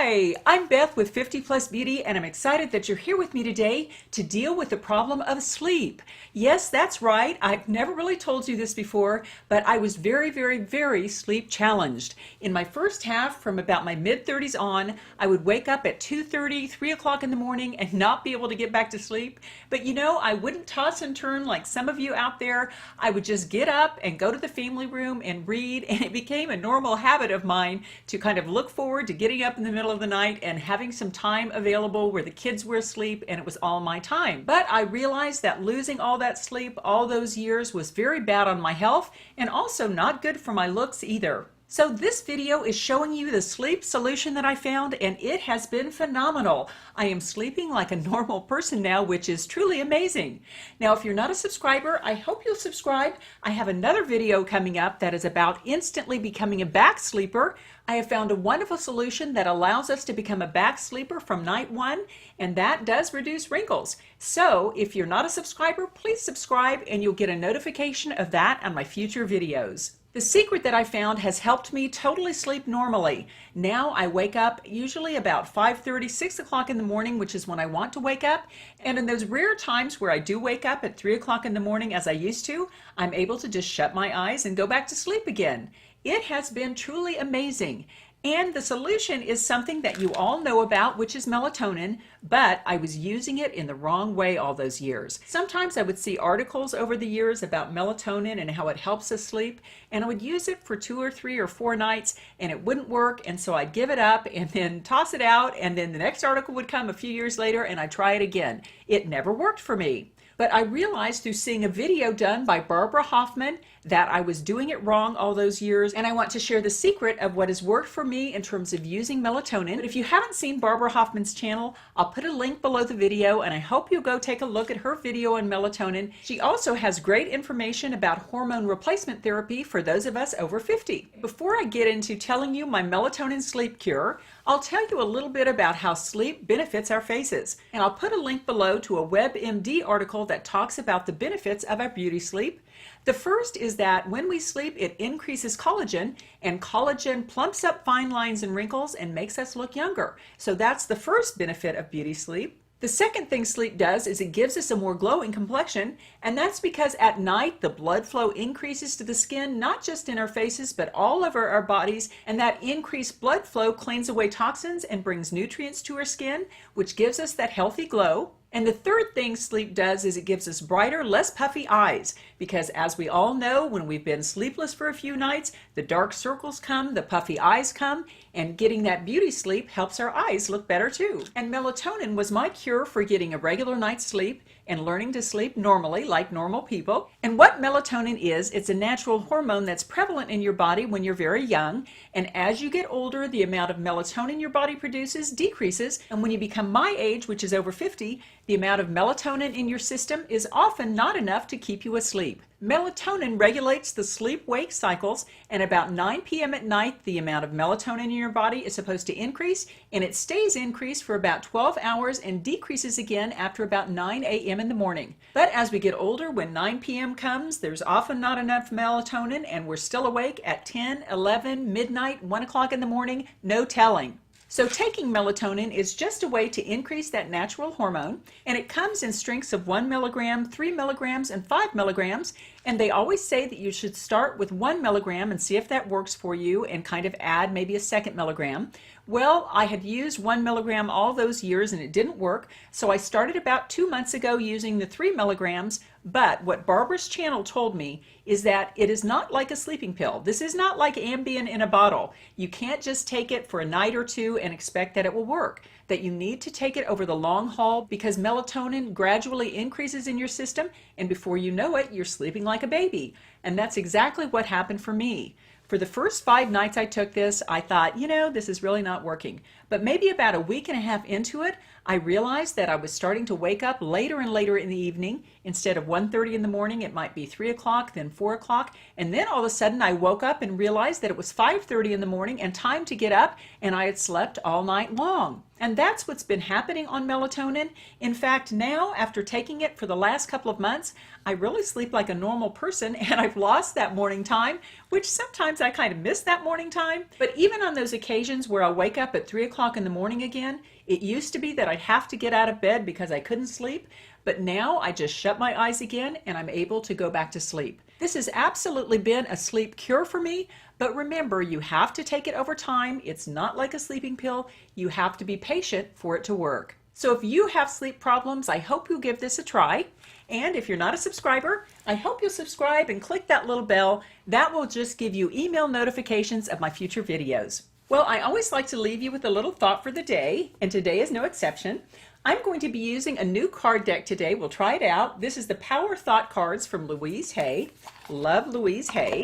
Hi, I'm Beth with 50 Plus Beauty, and I'm excited that you're here with me today to deal with the problem of sleep. Yes, that's right. I've never really told you this before, but I was very sleep challenged. In my first half, from about my mid-30s on, I would wake up at 2:30, 3 o'clock in the morning and not be able to get back to sleep. But you know, I wouldn't toss and turn like some of you out there. I would just get up and go to the family room and read, and it became a normal habit of mine to kind of look forward to getting up in the middle of the night and having some time available where the kids were asleep and it was all my time. But I realized that losing all that sleep all those years was very bad on my health and also not good for my looks either. So this video is showing you the sleep solution that I found, and it has been phenomenal. I am sleeping like a normal person now, which is truly amazing. Now, if you're not a subscriber, I hope you'll subscribe. I have another video coming up that is about instantly becoming a back sleeper. I have found a wonderful solution that allows us to become a back sleeper from night one, and that does reduce wrinkles. So if you're not a subscriber, please subscribe and you'll get a notification of that on my future videos. The secret that I found has helped me totally sleep normally. Now I wake up usually about 5:30, 6 o'clock in the morning, which is when I want to wake up. And in those rare times where I do wake up at 3 o'clock in the morning as I used to, I'm able to just shut my eyes and go back to sleep again. It has been truly amazing. And the solution is something that you all know about, which is melatonin, but I was using it in the wrong way all those years. Sometimes I would see articles over the years about melatonin and how it helps us sleep, and I would use it for 2 or 3 or 4 nights and it wouldn't work, and so I'd give it up and then toss it out, and then the next article would come a few years later and I'd try it again. It never worked for me. But I realized through seeing a video done by Barbara Hoffman that I was doing it wrong all those years, and I want to share the secret of what has worked for me in terms of using melatonin. But if you haven't seen Barbara Hoffman's channel, I'll put a link below the video, and I hope you'll go take a look at her video on melatonin. She also has great information about hormone replacement therapy for those of us over 50. Before I get into telling you my melatonin sleep cure, I'll tell you a little bit about how sleep benefits our faces. And I'll put a link below to a WebMD article that talks about the benefits of our beauty sleep. The first is that when we sleep, it increases collagen, and collagen plumps up fine lines and wrinkles and makes us look younger. So that's the first benefit of beauty sleep. The second thing sleep does is it gives us a more glowing complexion, and that's because at night the blood flow increases to the skin, not just in our faces but all over our bodies, and that increased blood flow cleans away toxins and brings nutrients to our skin, which gives us that healthy glow. And the third thing sleep does is it gives us brighter, less puffy eyes, because as we all know, when we've been sleepless for a few nights, the dark circles come, the puffy eyes come, and getting that beauty sleep helps our eyes look better too. And melatonin was my cure for getting a regular night's sleep and learning to sleep normally like normal people. And what melatonin is, it's a natural hormone that's prevalent in your body when you're very young, and as you get older, the amount of melatonin your body produces decreases, and when you become my age, which is over 50, the amount of melatonin in your system is often not enough to keep you asleep. Melatonin regulates the sleep-wake cycles, and about 9 p.m. at night, the amount of melatonin in your body is supposed to increase, and it stays increased for about 12 hours and decreases again after about 9 a.m. in the morning. But as we get older, when 9 p.m. comes, there's often not enough melatonin, and we're still awake at 10, 11, midnight, 1 o'clock in the morning, no telling. So taking melatonin is just a way to increase that natural hormone, and it comes in strengths of 1 milligram, 3 milligrams, and 5 milligrams, and they always say that you should start with 1 milligram and see if that works for you and kind of add maybe a 2nd milligram. Well, I had used 1 milligram all those years and it didn't work, so I started about 2 months ago using the 3 milligrams, but what Barbara's channel told me is that it is not like a sleeping pill. This is not like Ambien in a bottle. You can't just take it for a night or two and expect that it will work. That you need to take it over the long haul, because melatonin gradually increases in your system, and before you know it, you're sleeping like a baby. And that's exactly what happened for me. For the first 5 nights I took this, I thought, you know, this is really not working. But maybe about a week and a half into it, I realized that I was starting to wake up later and later in the evening. Instead of 1:30 in the morning, it might be 3 o'clock, then 4 o'clock. And then all of a sudden I woke up and realized that it was 5:30 in the morning and time to get up, and I had slept all night long. And that's what's been happening on melatonin. In fact, now, after taking it for the last couple of months, I really sleep like a normal person, and I I've lost that morning time, which sometimes I kind of miss that morning time. But even on those occasions where I wake up at 3 o'clock in the morning again, it used to be that I'd have to get out of bed because I couldn't sleep. But now I just shut my eyes again and I'm able to go back to sleep. This has absolutely been a sleep cure for me. But remember, you have to take it over time. It's not like a sleeping pill. You have to be patient for it to work. So if you have sleep problems, I hope you'll give this a try. And if you're not a subscriber, I hope you'll subscribe and click that little bell. That will just give you email notifications of my future videos. Well, I always like to leave you with a little thought for the day, and today is no exception. I'm going to be using a new card deck today. We'll try it out. This is the Power Thought cards from Louise Hay. Love Louise Hay.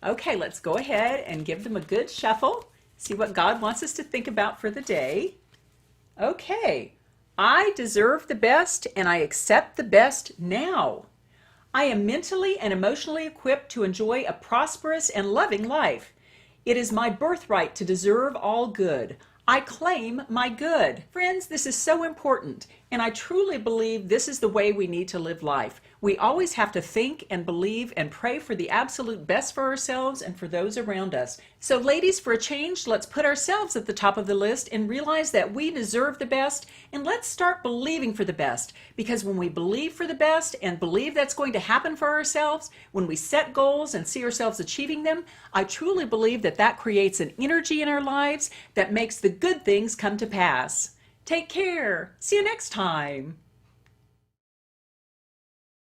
Okay, let's go ahead and give them a good shuffle. See what God wants us to think about for the day. Okay. I deserve the best and I accept the best now. I am mentally and emotionally equipped to enjoy a prosperous and loving life. It is my birthright to deserve all good. I claim my good. Friends, this is so important, and I truly believe this is the way we need to live life. We always have to think and believe and pray for the absolute best for ourselves and for those around us. So ladies, for a change, let's put ourselves at the top of the list and realize that we deserve the best, and let's start believing for the best. Because when we believe for the best and believe that's going to happen for ourselves, when we set goals and see ourselves achieving them, I truly believe that that creates an energy in our lives that makes the good things come to pass. Take care. See you next time.